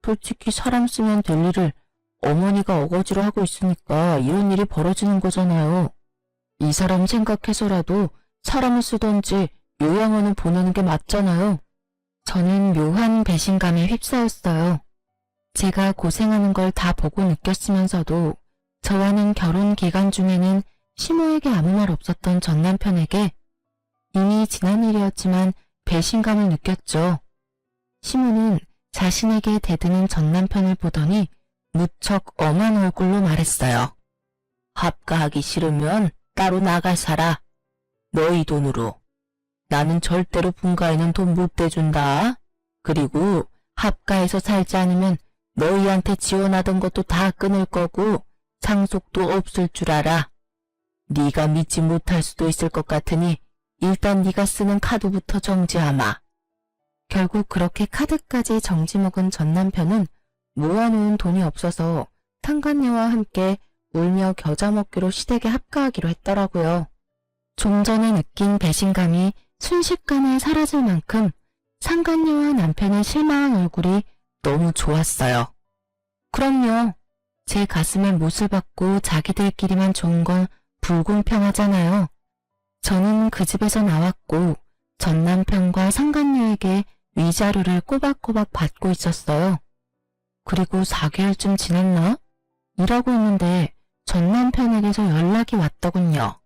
솔직히 사람 쓰면 될 일을 어머니가 어거지로 하고 있으니까 이런 일이 벌어지는 거잖아요. 이 사람 생각해서라도 사람을 쓰던지 요양원을 보내는 게 맞잖아요. 저는 묘한 배신감에 휩싸였어요. 제가 고생하는 걸 다 보고 느꼈으면서도 저와는 결혼 기간 중에는 시모에게 아무 말 없었던 전 남편에게 이미 지난 일이었지만 배신감을 느꼈죠. 시모는 자신에게 대드는 전 남편을 보더니 무척 엄한 얼굴로 말했어요. 합가하기 싫으면 따로 나가 살아. 너희 돈으로. 나는 절대로 분가에는 돈 못 대준다. 그리고 합가해서 살지 않으면 너희한테 지원하던 것도 다 끊을 거고 상속도 없을 줄 알아. 네가 믿지 못할 수도 있을 것 같으니 일단 네가 쓰는 카드부터 정지하마. 결국 그렇게 카드까지 정지먹은 전 남편은 모아놓은 돈이 없어서 상간녀와 함께 울며 겨자 먹기로 시댁에 합가하기로 했더라고요. 좀 전에 느낀 배신감이 순식간에 사라질 만큼 상간녀와 남편의 실망한 얼굴이 너무 좋았어요. 그럼요. 제 가슴에 못을 박고 자기들끼리만 좋은 건 불공평하잖아요. 저는 그 집에서 나왔고 전 남편과 상간녀에게 위자료를 꼬박꼬박 받고 있었어요. 그리고 4개월쯤 지났나? 일하고 있는데 전 남편에게서 연락이 왔더군요.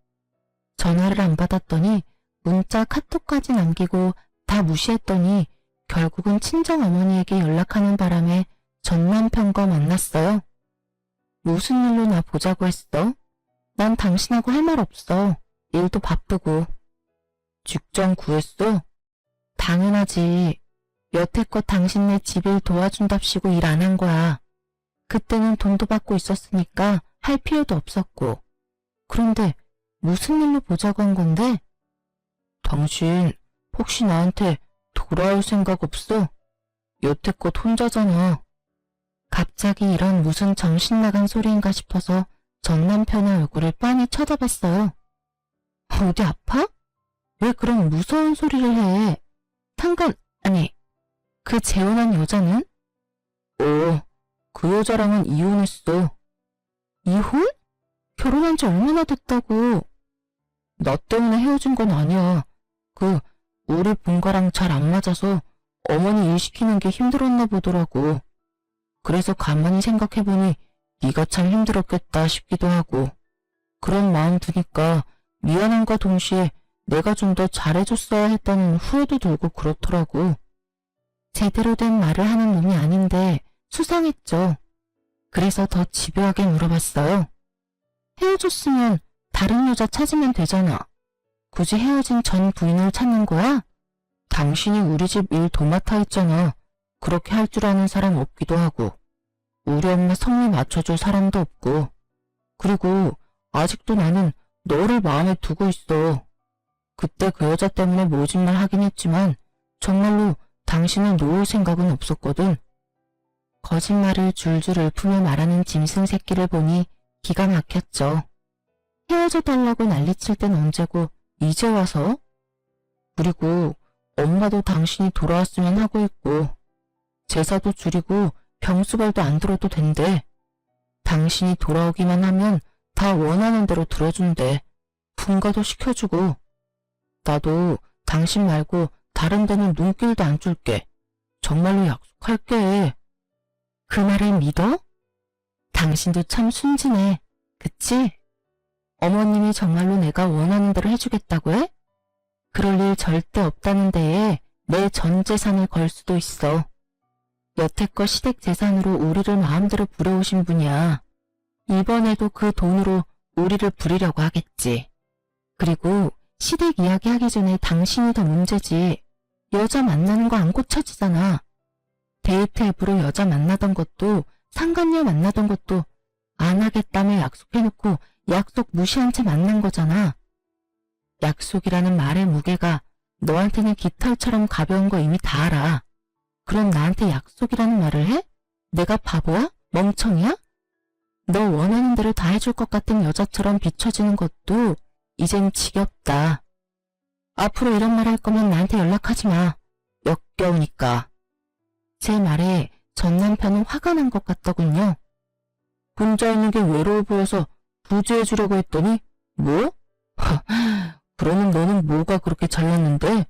전화를 안 받았더니 문자 카톡까지 남기고 다 무시했더니 결국은 친정어머니에게 연락하는 바람에 전 남편과 만났어요. 무슨 일로 나 보자고 했어? 난 당신하고 할 말 없어. 일도 바쁘고. 직장 구했어? 당연하지. 여태껏 당신네 집일 도와준답시고 일 안 한 거야. 그때는 돈도 받고 있었으니까 할 필요도 없었고. 그런데 무슨 일로 보자고 한 건데? 당신 혹시 나한테 돌아올 생각 없어? 여태껏 혼자잖아. 갑자기 이런 무슨 정신 나간 소리인가 싶어서 전 남편의 얼굴을 빤히 쳐다봤어요. 어디 아파? 왜 그런 무서운 소리를 해? 아니, 그 재혼한 여자는? 그 여자랑은 이혼했어. 이혼? 결혼한 지 얼마나 됐다고? 나 때문에 헤어진 건 아니야. 우리 본가랑 잘 안 맞아서 어머니 일 시키는 게 힘들었나 보더라고. 그래서 가만히 생각해보니 네가 참 힘들었겠다 싶기도 하고 그런 마음 드니까 미안함과 동시에 내가 좀 더 잘해줬어야 했다는 후회도 들고 그렇더라고. 제대로 된 말을 하는 놈이 아닌데 수상했죠. 그래서 더 집요하게 물어봤어요. 헤어졌으면 다른 여자 찾으면 되잖아. 굳이 헤어진 전 부인을 찾는 거야? 당신이 우리 집 일 도맡아 했잖아. 그렇게 할 줄 아는 사람 없기도 하고 우리 엄마 성미 맞춰줄 사람도 없고 그리고 아직도 나는 너를 마음에 두고 있어. 그때 그 여자 때문에 모진 말 하긴 했지만 정말로 당신을 놓을 생각은 없었거든. 거짓말을 줄줄 읊으며 말하는 짐승 새끼를 보니 기가 막혔죠. 헤어져 달라고 난리칠 땐 언제고 이제 와서? 그리고 엄마도 당신이 돌아왔으면 하고 있고 제사도 줄이고 병수발도 안 들어도 된대. 당신이 돌아오기만 하면 다 원하는 대로 들어준대. 분가도 시켜주고 나도 당신 말고 다른 데는 눈길도 안 줄게. 정말로 약속할게. 그 말을 믿어? 당신도 참 순진해. 그치? 어머님이 정말로 내가 원하는 대로 해주겠다고 해? 그럴 일 절대 없다는 데에 내 전 재산을 걸 수도 있어. 여태껏 시댁 재산으로 우리를 마음대로 부려오신 분이야. 이번에도 그 돈으로 우리를 부리려고 하겠지. 그리고 시댁 이야기하기 전에 당신이 더 문제지. 여자 만나는 거 안 고쳐지잖아. 데이트 앱으로 여자 만나던 것도 상간녀 만나던 것도 안 하겠다며 약속해놓고 약속 무시한 채 만난 거잖아. 약속이라는 말의 무게가 너한테는 깃털처럼 가벼운 거 이미 다 알아. 그럼 나한테 약속이라는 말을 해? 내가 바보야? 멍청이야? 너 원하는 대로 다 해줄 것 같은 여자처럼 비춰지는 것도 이젠 지겹다. 앞으로 이런 말 할 거면 나한테 연락하지 마. 역겨우니까. 제 말에 전 남편은 화가 난 것 같더군요. 혼자 있는 게 외로워 보여서 구제해 주려고 했더니 뭐? 그러면 너는 뭐가 그렇게 잘났는데?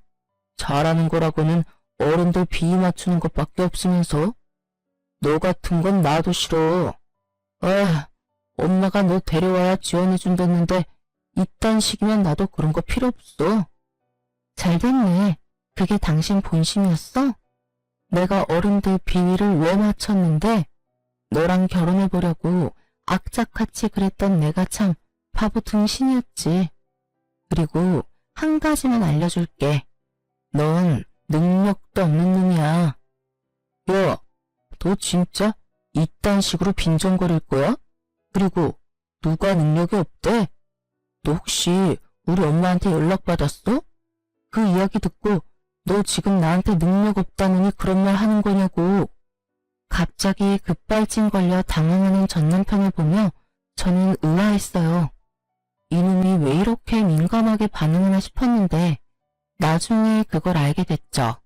잘하는 거라고는 어른들 비위 맞추는 것밖에 없으면서 너 같은 건 나도 싫어. 엄마가 너 데려와야 지원해준댔는데 이딴 식이면 나도 그런 거 필요 없어. 잘됐네. 그게 당신 본심이었어? 내가 어른들 비위를 왜 맞췄는데 너랑 결혼해보려고 악착같이 그랬던 내가 참 바보 등신이었지. 그리고 한 가지만 알려줄게. 넌 능력도 없는 놈이야. 야, 너 진짜 이딴 식으로 빈정거릴 거야? 그리고 누가 능력이 없대? 너 혹시 우리 엄마한테 연락받았어? 그 이야기 듣고 너 지금 나한테 능력 없다느니 그런 말 하는 거냐고. 갑자기 급발진 걸려 당황하는 전 남편을 보며 저는 의아했어요. 이놈이 왜 이렇게 민감하게 반응하나 싶었는데 나중에 그걸 알게 됐죠.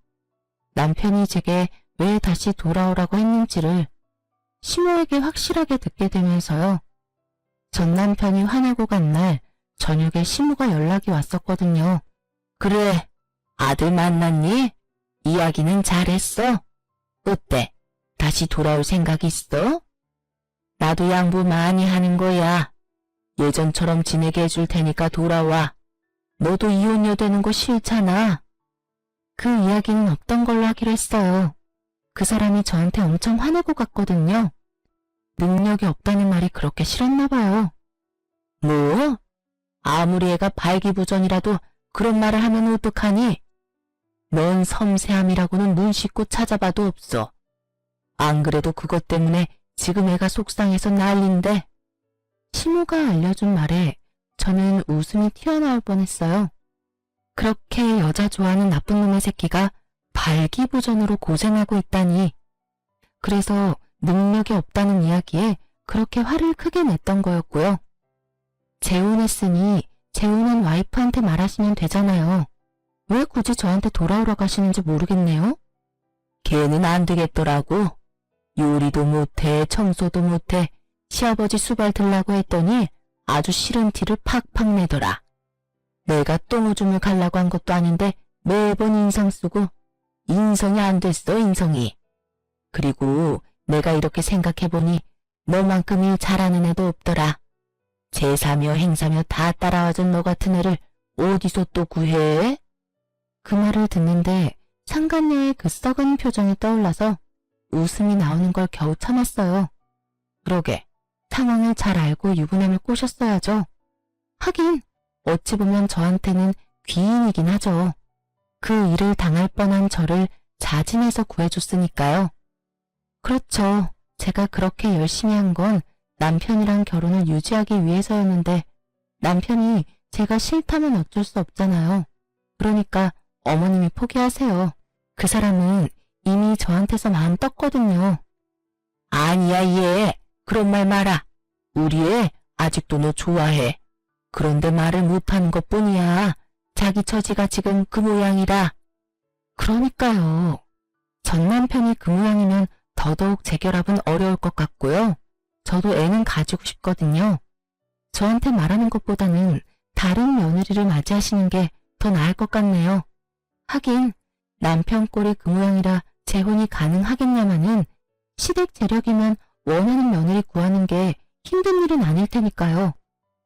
남편이 제게 왜 다시 돌아오라고 했는지를 시모에게 확실하게 듣게 되면서요. 전 남편이 화내고 간 날 저녁에 시모가 연락이 왔었거든요. 그래, 아들 만났니? 이야기는 잘했어? 어때? 다시 돌아올 생각 있어? 나도 양보 많이 하는 거야. 예전처럼 지내게 해줄 테니까 돌아와. 너도 이혼녀 되는 거 싫잖아. 그 이야기는 없던 걸로 하기로 했어요. 그 사람이 저한테 엄청 화내고 갔거든요. 능력이 없다는 말이 그렇게 싫었나 봐요. 뭐? 아무리 애가 발기부전이라도 그런 말을 하면 어떡하니? 넌 섬세함이라고는 눈 씻고 찾아봐도 없어. 안 그래도 그것 때문에 지금 애가 속상해서 난린데. 시모가 알려준 말에 저는 웃음이 튀어나올 뻔했어요. 그렇게 여자 좋아하는 나쁜 놈의 새끼가 발기부전으로 고생하고 있다니. 그래서 능력이 없다는 이야기에 그렇게 화를 크게 냈던 거였고요. 재혼했으니 재혼한 와이프한테 말하시면 되잖아요. 왜 굳이 저한테 돌아오라고 하시는지 모르겠네요. 걔는 안 되겠더라고. 요리도 못해, 청소도 못해, 시아버지 수발 들라고 했더니 아주 싫은 티를 팍팍 내더라. 내가 똥오줌을 갈라고 한 것도 아닌데 매번 인상 쓰고 인성이 안 됐어, 인성이. 그리고 내가 이렇게 생각해보니 너만큼이 잘하는 애도 없더라. 제사며 행사며 다 따라와준 너 같은 애를 어디서 또 구해? 그 말을 듣는데 상간녀의 그 썩은 표정이 떠올라서 웃음이 나오는 걸 겨우 참았어요. 그러게, 상황을 잘 알고 유부남을 꼬셨어야죠. 하긴 어찌 보면 저한테는 귀인이긴 하죠. 그 일을 당할 뻔한 저를 자진해서 구해줬으니까요. 그렇죠. 제가 그렇게 열심히 한 건 남편이랑 결혼을 유지하기 위해서였는데 남편이 제가 싫다면 어쩔 수 없잖아요. 그러니까 어머님이 포기하세요. 그 사람은 이미 저한테서 마음 떴거든요. 아니야, 얘. 그런 말 마라. 우리 애 아직도 너 좋아해. 그런데 말을 못하는 것뿐이야. 자기 처지가 지금 그 모양이라. 그러니까요. 전 남편이 그 모양이면 더더욱 재결합은 어려울 것 같고요. 저도 애는 가지고 싶거든요. 저한테 말하는 것보다는 다른 며느리를 맞이하시는 게 더 나을 것 같네요. 하긴 남편 꼴이 그 모양이라 재혼이 가능하겠냐마는 시댁 재력이면 원하는 며느리 구하는 게 힘든 일은 아닐 테니까요.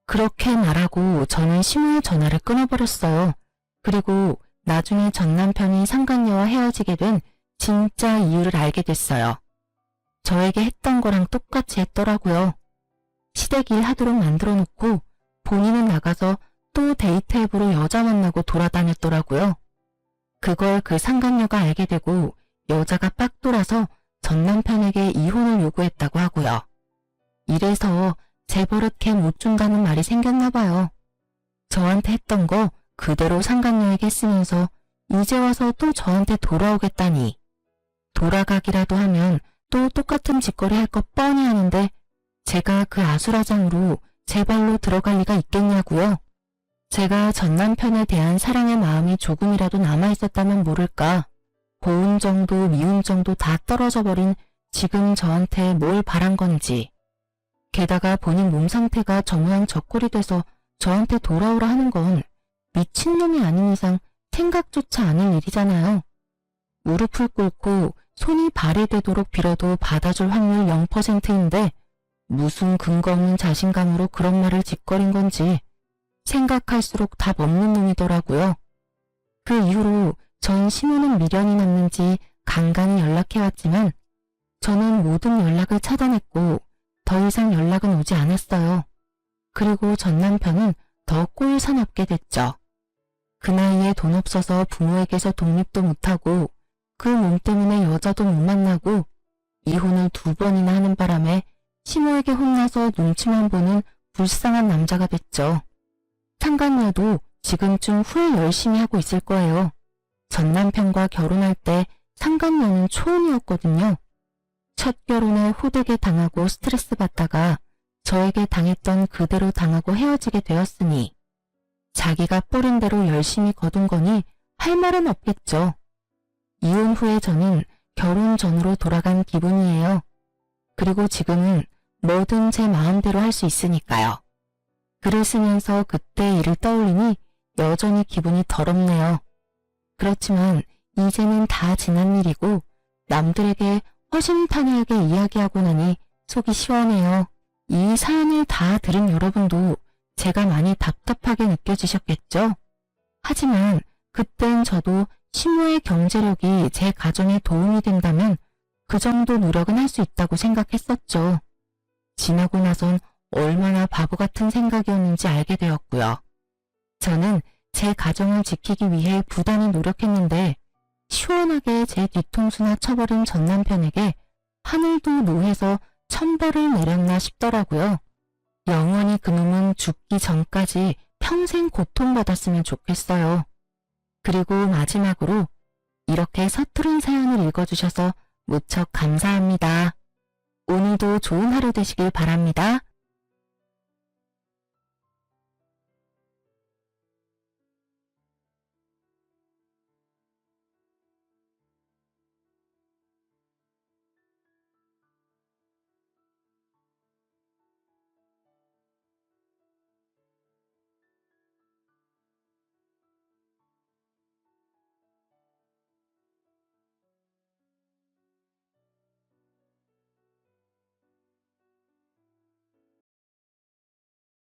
그렇게 말하고 저는 시모의 전화를 끊어버렸어요. 그리고 나중에 전 남편이 상간녀와 헤어지게 된 진짜 이유를 알게 됐어요. 저에게 했던 거랑 똑같이 했더라고요. 시댁 일 하도록 만들어 놓고 본인은 나가서 또 데이트 앱으로 여자 만나고 돌아다녔더라고요. 그걸 그 상간녀가 알게 되고 여자가 빡 돌아서 전 남편에게 이혼을 요구했다고 하고요. 이래서 제 버릇 걔 못 준다는 말이 생겼나 봐요. 저한테 했던 거 그대로 상간녀에게 쓰면서 이제 와서 또 저한테 돌아오겠다니. 돌아가기라도 하면 또 똑같은 짓거리 할 것 뻔히 하는데 제가 그 아수라장으로 제 발로 들어갈 리가 있겠냐고요. 제가 전 남편에 대한 사랑의 마음이 조금이라도 남아있었다면 모를까. 고운 정도 미운 정도 다 떨어져 버린 지금 저한테 뭘 바란 건지. 게다가 본인 몸 상태가 저 모양 저 꼴이 돼서 저한테 돌아오라 하는 건 미친놈이 아닌 이상 생각조차 않을 일이잖아요. 무릎을 꿇고 손이 발이 되도록 빌어도 받아줄 확률 0%인데 무슨 근거 없는 자신감으로 그런 말을 짓거린 건지 생각할수록 답 없는 놈이더라고요. 그 이후로 전 시모는 미련이 남는지 간간히 연락해왔지만 저는 모든 연락을 차단했고 더 이상 연락은 오지 않았어요. 그리고 전 남편은 더 꼴사납게 됐죠. 그 나이에 돈 없어서 부모에게서 독립도 못하고 그 몸 때문에 여자도 못 만나고 이혼을 2번이나 하는 바람에 시모에게 혼나서 눈치만 보는 불쌍한 남자가 됐죠. 상간녀도 지금쯤 후회 열심히 하고 있을 거예요. 전 남편과 결혼할 때 상간녀는 초혼이었거든요. 첫 결혼에 호되게 당하고 스트레스 받다가 저에게 당했던 그대로 당하고 헤어지게 되었으니 자기가 뿌린 대로 열심히 거둔 거니 할 말은 없겠죠. 이혼 후에 저는 결혼 전으로 돌아간 기분이에요. 그리고 지금은 뭐든 제 마음대로 할 수 있으니까요. 글을 쓰면서 그때 일을 떠올리니 여전히 기분이 더럽네요. 그렇지만 이제는 다 지난 일이고 남들에게 허심탄회하게 이야기하고 나니 속이 시원해요. 이 사연을 다 들은 여러분도 제가 많이 답답하게 느껴지셨겠죠? 하지만 그땐 저도 시모의 경제력이 제 가정에 도움이 된다면 그 정도 노력은 할 수 있다고 생각했었죠. 지나고 나선 얼마나 바보 같은 생각이었는지 알게 되었고요. 저는 제 가정을 지키기 위해 부단히 노력했는데 시원하게 제 뒤통수나 쳐버린 전 남편에게 하늘도 노해서 천벌을 내렸나 싶더라고요. 영원히 그놈은 죽기 전까지 평생 고통받았으면 좋겠어요. 그리고 마지막으로 이렇게 서투른 사연을 읽어주셔서 무척 감사합니다. 오늘도 좋은 하루 되시길 바랍니다.